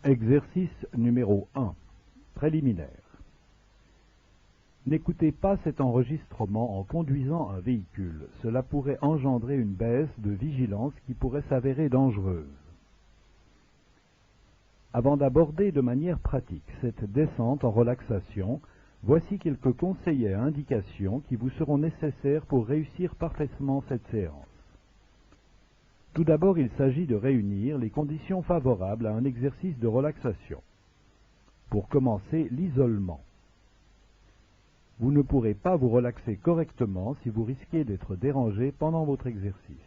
Exercice numéro 1. Préliminaire. N'écoutez pas cet enregistrement en conduisant un véhicule. Cela pourrait engendrer une baisse de vigilance qui pourrait s'avérer dangereuse. Avant d'aborder de manière pratique cette descente en relaxation, voici quelques conseils et indications qui vous seront nécessaires pour réussir parfaitement cette séance. Tout d'abord, il s'agit de réunir les conditions favorables à un exercice de relaxation. Pour commencer, l'isolement. Vous ne pourrez pas vous relaxer correctement si vous risquez d'être dérangé pendant votre exercice.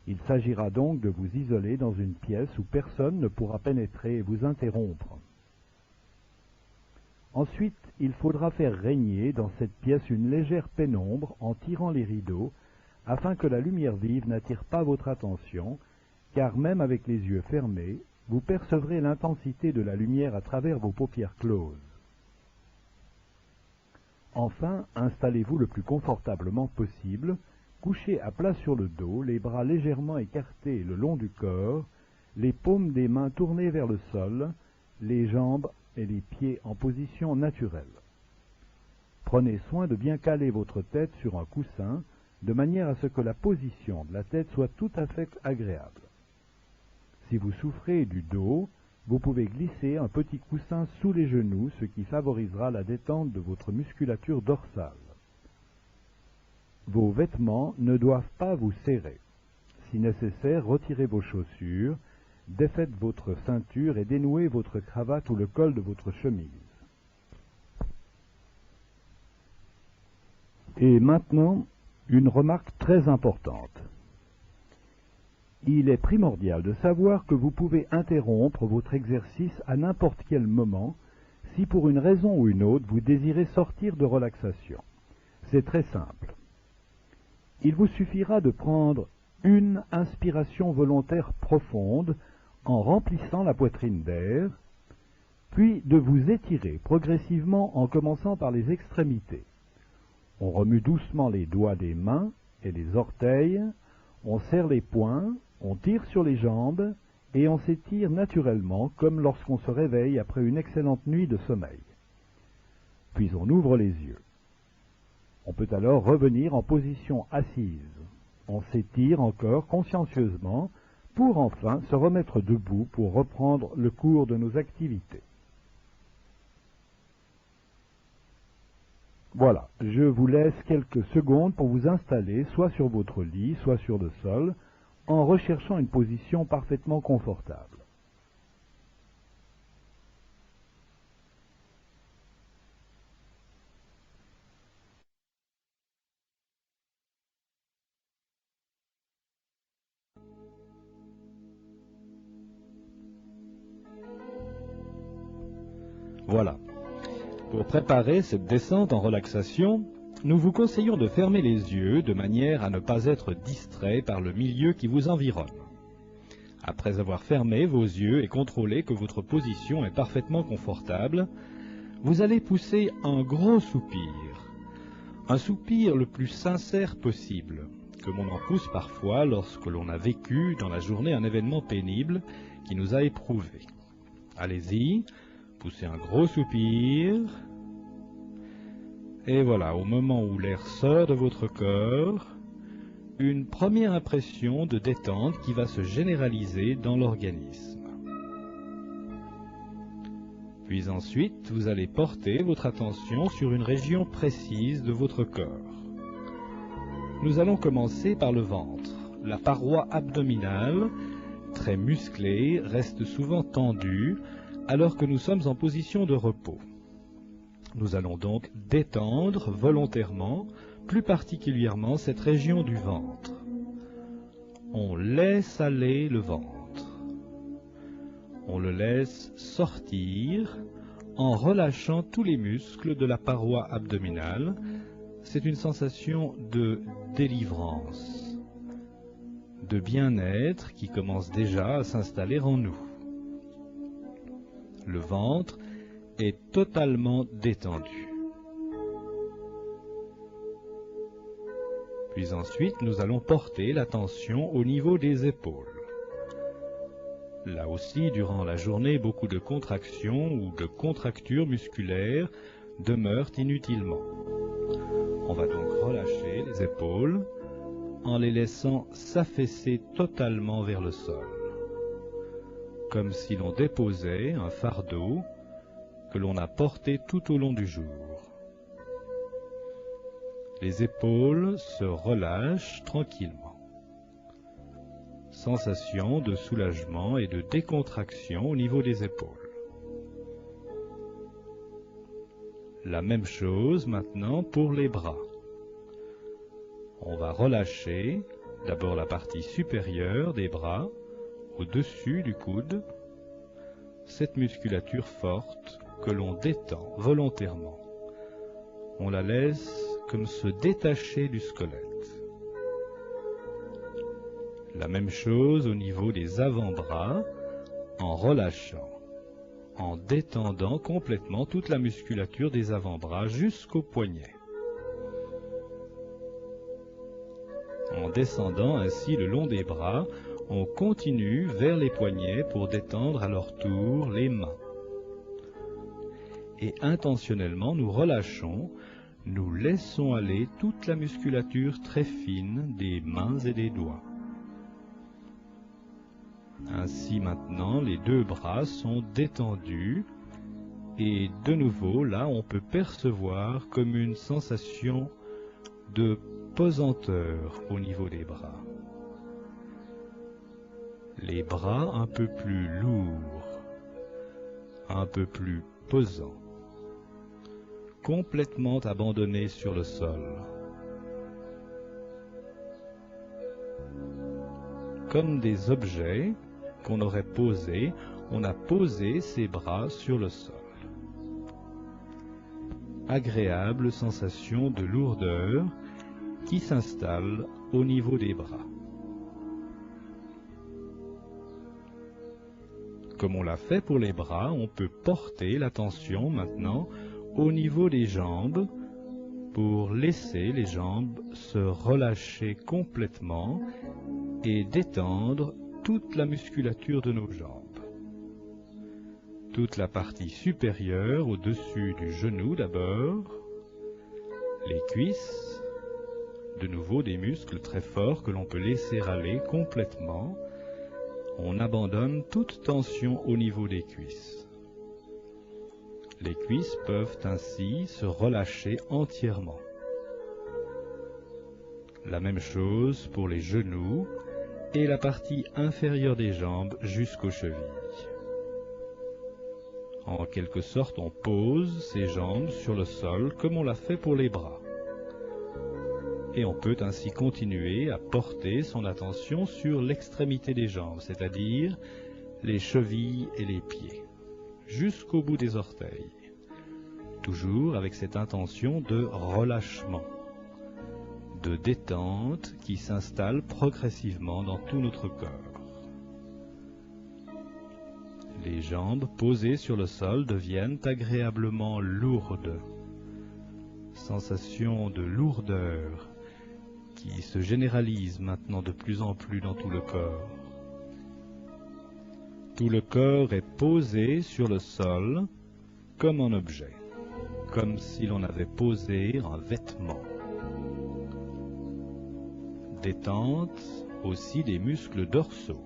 Il s'agira donc de vous isoler dans une pièce où personne ne pourra pénétrer et vous interrompre. Ensuite, il faudra faire régner dans cette pièce une légère pénombre en tirant les rideaux afin que la lumière vive n'attire pas votre attention, car même avec les yeux fermés, vous percevrez l'intensité de la lumière à travers vos paupières closes. Enfin, installez-vous le plus confortablement possible, couché à plat sur le dos, les bras légèrement écartés le long du corps, les paumes des mains tournées vers le sol, les jambes et les pieds en position naturelle. Prenez soin de bien caler votre tête sur un coussin, de manière à ce que la position de la tête soit tout à fait agréable. Si vous souffrez du dos, vous pouvez glisser un petit coussin sous les genoux, ce qui favorisera la détente de votre musculature dorsale. Vos vêtements ne doivent pas vous serrer. Si nécessaire, retirez vos chaussures, défaites votre ceinture et dénouez votre cravate ou le col de votre chemise. Et maintenant, une remarque très importante. Il est primordial de savoir que vous pouvez interrompre votre exercice à n'importe quel moment si pour une raison ou une autre vous désirez sortir de relaxation. C'est très simple. Il vous suffira de prendre une inspiration volontaire profonde en remplissant la poitrine d'air, puis de vous étirer progressivement en commençant par les extrémités. On remue doucement les doigts des mains et les orteils, on serre les poings, on tire sur les jambes et on s'étire naturellement comme lorsqu'on se réveille après une excellente nuit de sommeil. Puis on ouvre les yeux. On peut alors revenir en position assise. On s'étire encore consciencieusement pour enfin se remettre debout pour reprendre le cours de nos activités. Voilà, je vous laisse quelques secondes pour vous installer soit sur votre lit, soit sur le sol, en recherchant une position parfaitement confortable. Voilà. Pour préparer cette descente en relaxation, nous vous conseillons de fermer les yeux de manière à ne pas être distrait par le milieu qui vous environne. Après avoir fermé vos yeux et contrôlé que votre position est parfaitement confortable, vous allez pousser un gros soupir. Un soupir le plus sincère possible, comme on en pousse parfois lorsque l'on a vécu dans la journée un événement pénible qui nous a éprouvés. Allez-y. Poussez un gros soupir, et voilà, au moment où l'air sort de votre corps, une première impression de détente qui va se généraliser dans l'organisme. Puis ensuite, vous allez porter votre attention sur une région précise de votre corps. Nous allons commencer par le ventre. La paroi abdominale, très musclée, reste souvent tendue, alors que nous sommes en position de repos. Nous allons donc détendre volontairement, plus particulièrement cette région du ventre. On laisse aller le ventre. On le laisse sortir en relâchant tous les muscles de la paroi abdominale. C'est une sensation de délivrance, de bien-être qui commence déjà à s'installer en nous. Le ventre est totalement détendu. Puis ensuite, nous allons porter l'attention au niveau des épaules. Là aussi, durant la journée, beaucoup de contractions ou de contractures musculaires demeurent inutilement. On va donc relâcher les épaules en les laissant s'affaisser totalement vers le sol, comme si l'on déposait un fardeau que l'on a porté tout au long du jour. Les épaules se relâchent tranquillement. Sensation de soulagement et de décontraction au niveau des épaules. La même chose maintenant pour les bras. On va relâcher d'abord la partie supérieure des bras, au-dessus du coude, cette musculature forte que l'on détend volontairement. On la laisse comme se détacher du squelette. La même chose au niveau des avant-bras, en relâchant, en détendant complètement toute la musculature des avant-bras jusqu'aux poignets. En descendant ainsi le long des bras, on continue vers les poignets pour détendre à leur tour les mains. Et intentionnellement, nous relâchons, nous laissons aller toute la musculature très fine des mains et des doigts. Ainsi maintenant, les deux bras sont détendus et de nouveau, là, on peut percevoir comme une sensation de pesanteur au niveau des bras. Les bras un peu plus lourds, un peu plus pesants, complètement abandonnés sur le sol. Comme des objets qu'on aurait posés, on a posé ces bras sur le sol. Agréable sensation de lourdeur qui s'installe au niveau des bras. Comme on l'a fait pour les bras, on peut porter l'attention maintenant au niveau des jambes pour laisser les jambes se relâcher complètement et détendre toute la musculature de nos jambes. Toute la partie supérieure au-dessus du genou d'abord, les cuisses, de nouveau des muscles très forts que l'on peut laisser aller complètement. On abandonne toute tension au niveau des cuisses. Les cuisses peuvent ainsi se relâcher entièrement. La même chose pour les genoux et la partie inférieure des jambes jusqu'aux chevilles. En quelque sorte, on pose ses jambes sur le sol comme on l'a fait pour les bras. Et on peut ainsi continuer à porter son attention sur l'extrémité des jambes, c'est-à-dire les chevilles et les pieds, jusqu'au bout des orteils, toujours avec cette intention de relâchement, de détente qui s'installe progressivement dans tout notre corps. Les jambes posées sur le sol deviennent agréablement lourdes. Sensation de lourdeur qui se généralise maintenant de plus en plus dans tout le corps. Tout le corps est posé sur le sol comme un objet, comme si l'on avait posé un vêtement. Détente aussi des muscles dorsaux.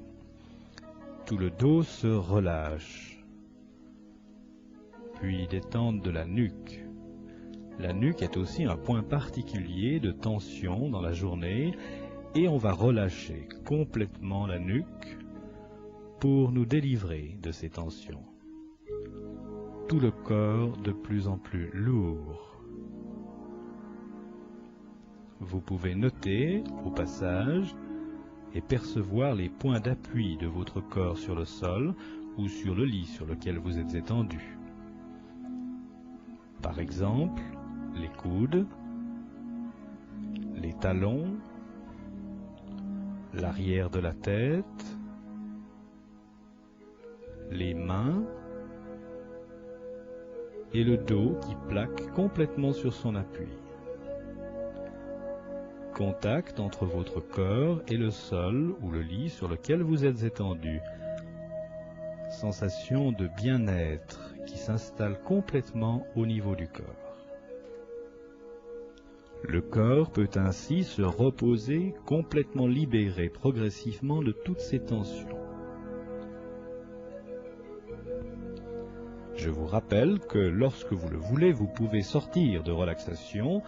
Tout le dos se relâche. Puis détente de la nuque. La nuque est aussi un point particulier de tension dans la journée et on va relâcher complètement la nuque pour nous délivrer de ces tensions. Tout le corps de plus en plus lourd. Vous pouvez noter au passage et percevoir les points d'appui de votre corps sur le sol ou sur le lit sur lequel vous êtes étendu. Par exemple, les coudes, les talons, l'arrière de la tête, les mains et le dos qui plaque complètement sur son appui. Contact entre votre corps et le sol ou le lit sur lequel vous êtes étendu. sensation de bien-être qui s'installe complètement au niveau du corps. Le corps peut ainsi se reposer complètement libéré progressivement de toutes ces tensions. Je vous rappelle que lorsque vous le voulez, vous pouvez sortir de relaxation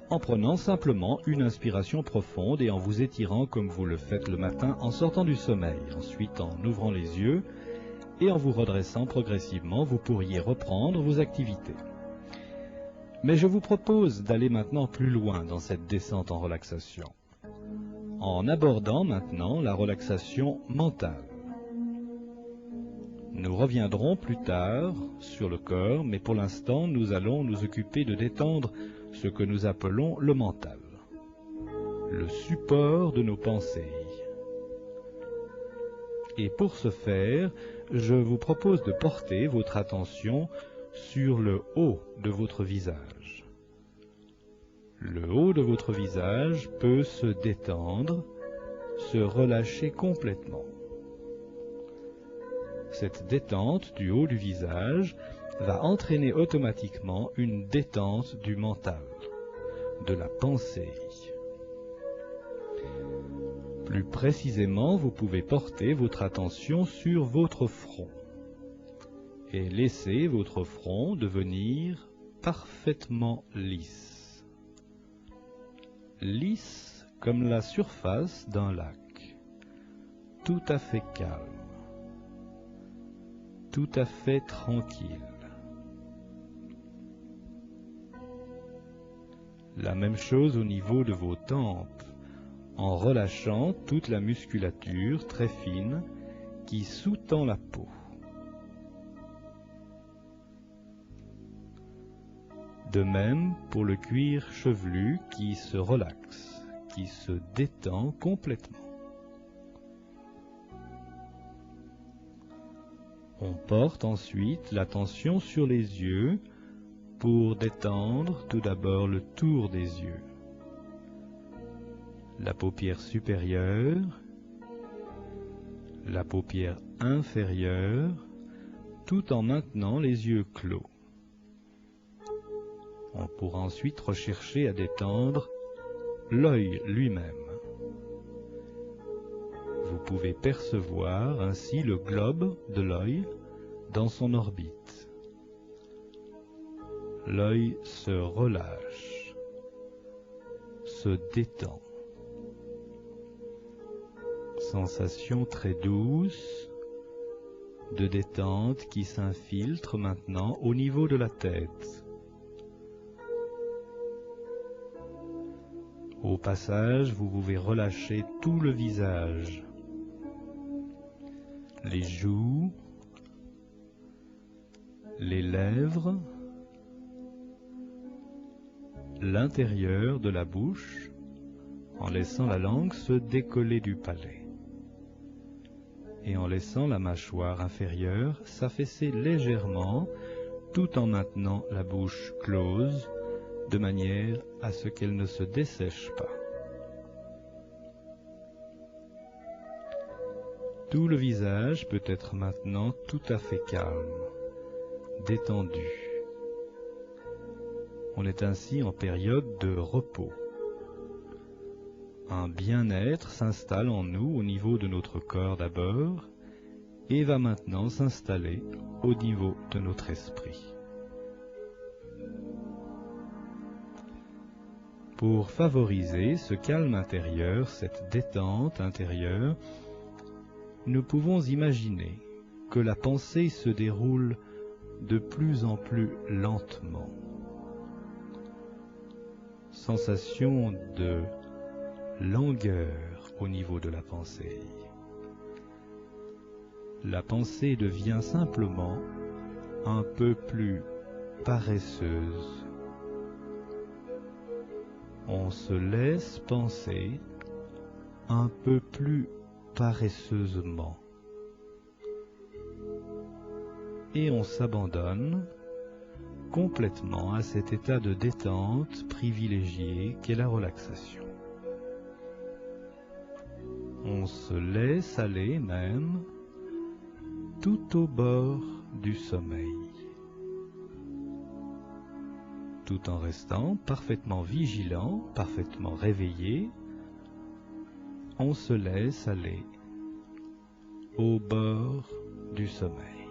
en prenant simplement une inspiration profonde et en vous étirant comme vous le faites le matin en sortant du sommeil. Ensuite, en ouvrant les yeux et en vous redressant progressivement, vous pourriez reprendre vos activités. Mais je vous propose d'aller maintenant plus loin dans cette descente en relaxation, en abordant maintenant la relaxation mentale. Nous reviendrons plus tard sur le corps, mais pour l'instant, nous allons nous occuper de détendre ce que nous appelons le mental, le support de nos pensées. Et pour ce faire, je vous propose de porter votre attention sur le haut de votre visage. Le haut de votre visage peut se détendre, se relâcher complètement. Cette détente du haut du visage va entraîner automatiquement une détente du mental, de la pensée. Plus précisément, vous pouvez porter votre attention sur votre front et laisser votre front devenir parfaitement lisse. Lisse comme la surface d'un lac, tout à fait calme, tout à fait tranquille. La même chose au niveau de vos tempes, en relâchant toute la musculature très fine qui sous-tend la peau. De même pour le cuir chevelu qui se relaxe, qui se détend complètement. On porte ensuite l'attention sur les yeux pour détendre tout d'abord le tour des yeux, la paupière supérieure, la paupière inférieure, tout en maintenant les yeux clos. On pourra ensuite rechercher à détendre l'œil lui-même. Vous pouvez percevoir ainsi le globe de l'œil dans son orbite. L'œil se relâche, se détend. Sensation très douce de détente qui s'infiltre maintenant au niveau de la tête. Au passage, vous pouvez relâcher tout le visage, les joues, les lèvres, l'intérieur de la bouche, en laissant la langue se décoller du palais et en laissant la mâchoire inférieure s'affaisser légèrement tout en maintenant la bouche close de manière à ce qu'elle ne se dessèche pas. Tout le visage peut être maintenant tout à fait calme, détendu. On est ainsi en période de repos. Un bien-être s'installe en nous au niveau de notre corps d'abord et va maintenant s'installer au niveau de notre esprit. Pour favoriser ce calme intérieur, cette détente intérieure, nous pouvons imaginer que la pensée se déroule de plus en plus lentement. Sensation de langueur au niveau de la pensée. La pensée devient simplement un peu plus paresseuse. On se laisse penser un peu plus paresseusement. Et on s'abandonne complètement à cet état de détente privilégié qu'est la relaxation. On se laisse aller même tout au bord du sommeil, tout en restant parfaitement vigilant, parfaitement réveillé. On se laisse aller au bord du sommeil,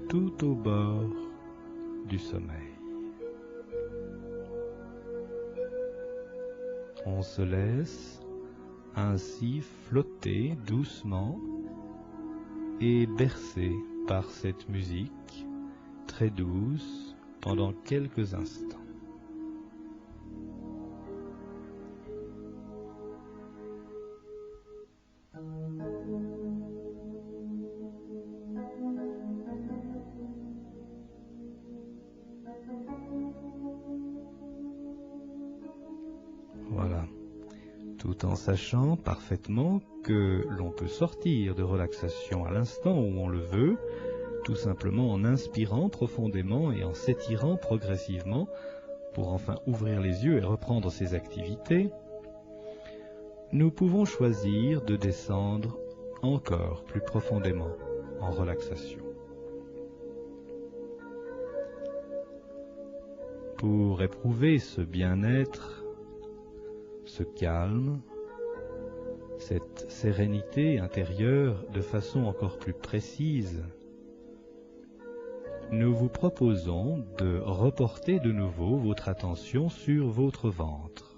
tout au bord du sommeil. On se laisse ainsi flotter doucement et bercer par cette musique très douce pendant quelques instants. Voilà, tout en sachant parfaitement que l'on peut sortir de relaxation à l'instant où on le veut, tout simplement en inspirant profondément et en s'étirant progressivement pour enfin ouvrir les yeux et reprendre ses activités. Nous pouvons choisir de descendre encore plus profondément en relaxation. Pour éprouver ce bien-être, ce calme, cette sérénité intérieure de façon encore plus précise, nous vous proposons de reporter de nouveau votre attention sur votre ventre.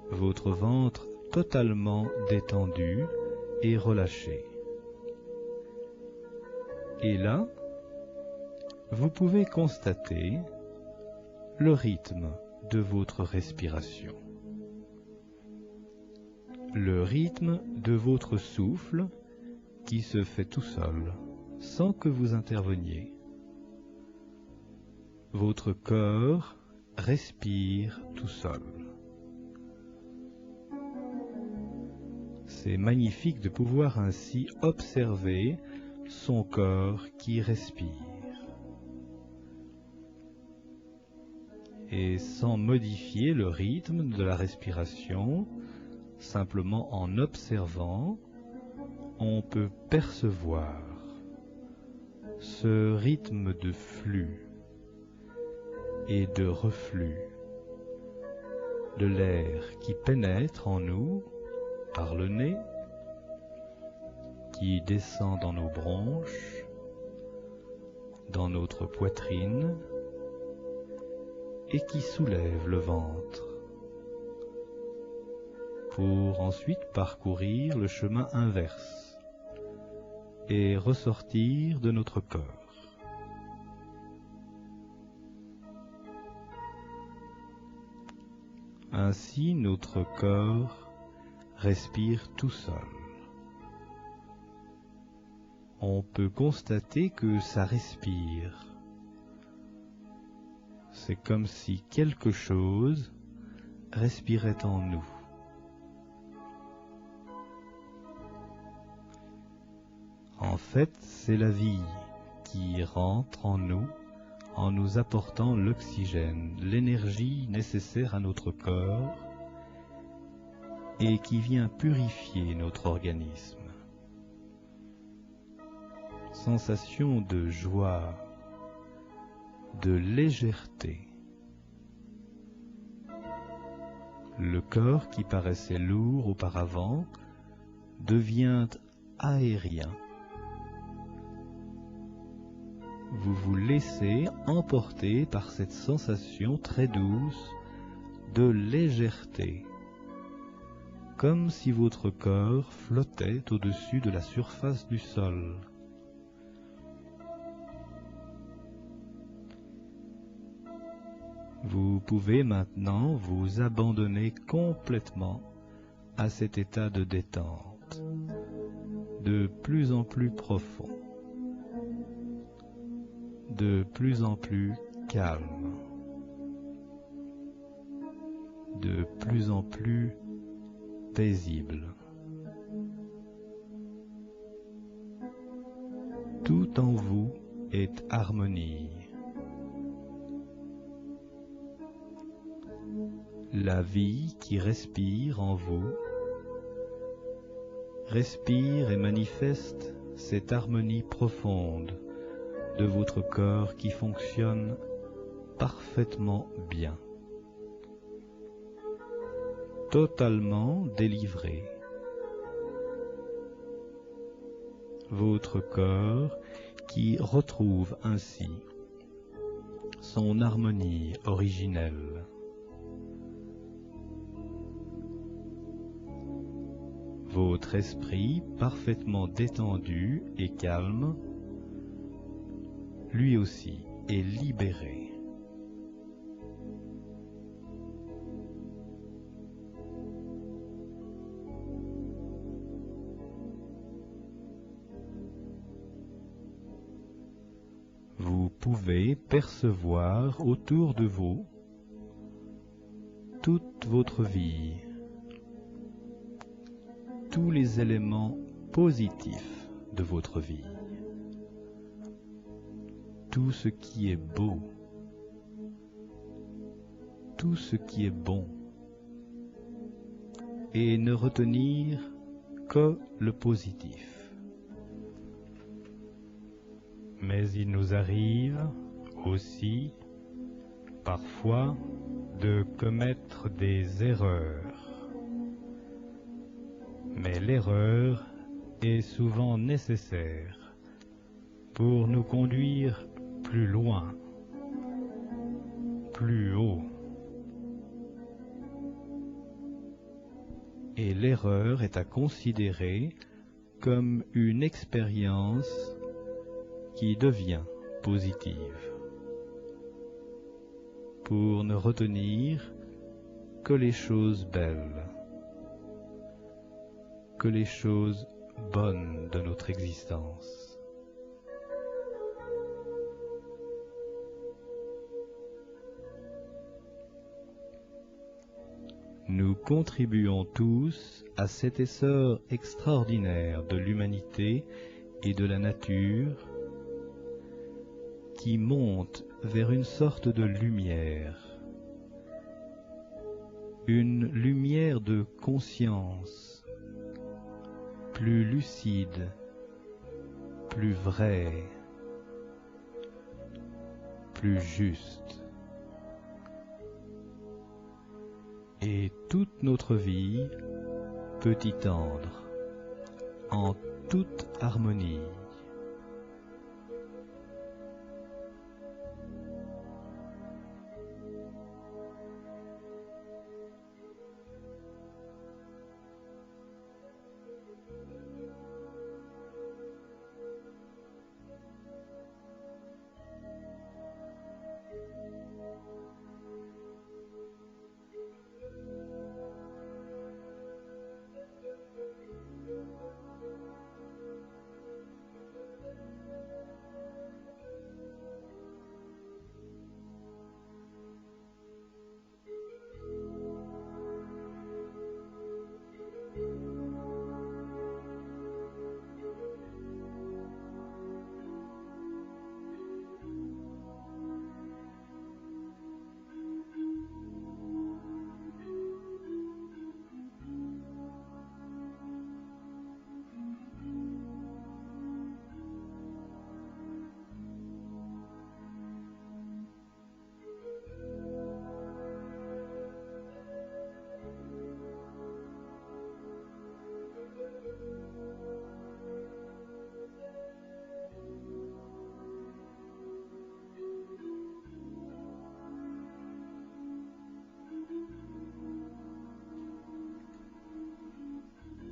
Votre ventre totalement détendu et relâché. Et là, vous pouvez constater le rythme de votre respiration, le rythme de votre souffle qui se fait tout seul, sans que vous interveniez. Votre corps respire tout seul. C'est magnifique de pouvoir ainsi observer son corps qui respire. Et sans modifier le rythme de la respiration, simplement en observant, on peut percevoir ce rythme de flux et de reflux de l'air qui pénètre en nous par le nez, qui descend dans nos bronches, dans notre poitrine, et qui soulève le ventre, pour ensuite parcourir le chemin inverse et ressortir de notre corps. Ainsi, notre corps respire tout seul. On peut constater que ça respire. C'est comme si quelque chose respirait en nous. En fait, c'est la vie qui rentre en nous apportant l'oxygène, l'énergie nécessaire à notre corps et qui vient purifier notre organisme. Sensation de joie, de légèreté. Le corps qui paraissait lourd auparavant devient aérien. Vous vous laissez emporter par cette sensation très douce de légèreté, comme si votre corps flottait au-dessus de la surface du sol. Vous pouvez maintenant vous abandonner complètement à cet état de détente, de plus en plus profond, de plus en plus calme, de plus en plus paisible. Tout en vous est harmonie. La vie qui respire en vous respire et manifeste cette harmonie profonde de votre corps qui fonctionne parfaitement bien, totalement délivré. Votre corps qui retrouve ainsi son harmonie originelle. Votre esprit parfaitement détendu et calme, lui aussi, est libéré. Vous pouvez percevoir autour de vous toute votre vie, tous les éléments positifs de votre vie, tout ce qui est beau, tout ce qui est bon, et ne retenir que le positif. Mais il nous arrive aussi, parfois, de commettre des erreurs. Mais l'erreur est souvent nécessaire pour nous conduire plus loin, plus haut. Et l'erreur est à considérer comme une expérience qui devient positive, pour ne retenir que les choses belles, que les choses bonnes de notre existence. Nous contribuons tous à cet essor extraordinaire de l'humanité et de la nature qui monte vers une sorte de lumière, une lumière de conscience, plus lucide, plus vraie, plus juste. Et toute notre vie peut y tendre, en toute harmonie.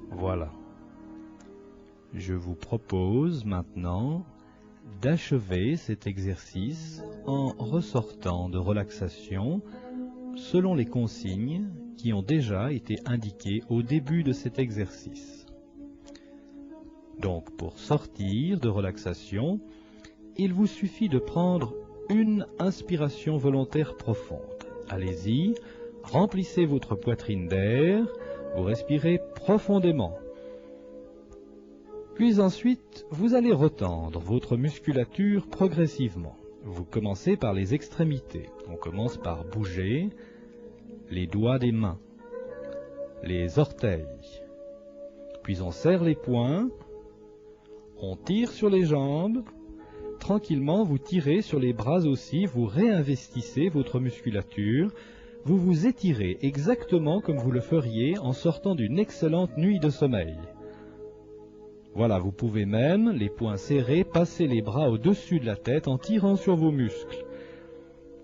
Voilà. Je vous propose maintenant d'achever cet exercice en ressortant de relaxation selon les consignes qui ont déjà été indiquées au début de cet exercice. Donc, pour sortir de relaxation, il vous suffit de prendre une inspiration volontaire profonde. Allez-y, remplissez votre poitrine d'air, vous respirez profondément. Puis ensuite, vous allez retendre votre musculature progressivement. Vous commencez par les extrémités. On commence par bouger les doigts des mains, les orteils, Puis on serre les poings, on tire sur les jambes, tranquillement vous tirez sur les bras aussi, vous réinvestissez votre musculature, vous vous étirez exactement comme vous le feriez en sortant d'une excellente nuit de sommeil. Voilà, vous pouvez même, les poings serrés, passer les bras au-dessus de la tête en tirant sur vos muscles.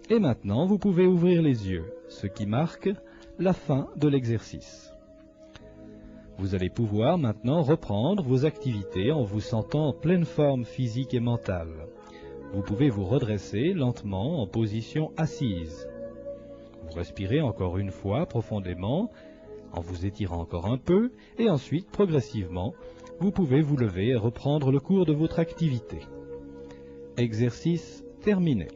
Et maintenant, vous pouvez ouvrir les yeux, ce qui marque la fin de l'exercice. Vous allez pouvoir maintenant reprendre vos activités en vous sentant en pleine forme physique et mentale. Vous pouvez vous redresser lentement en position assise. Vous respirez encore une fois profondément, en vous étirant encore un peu, et ensuite, progressivement, vous pouvez vous lever et reprendre le cours de votre activité. Exercice terminé.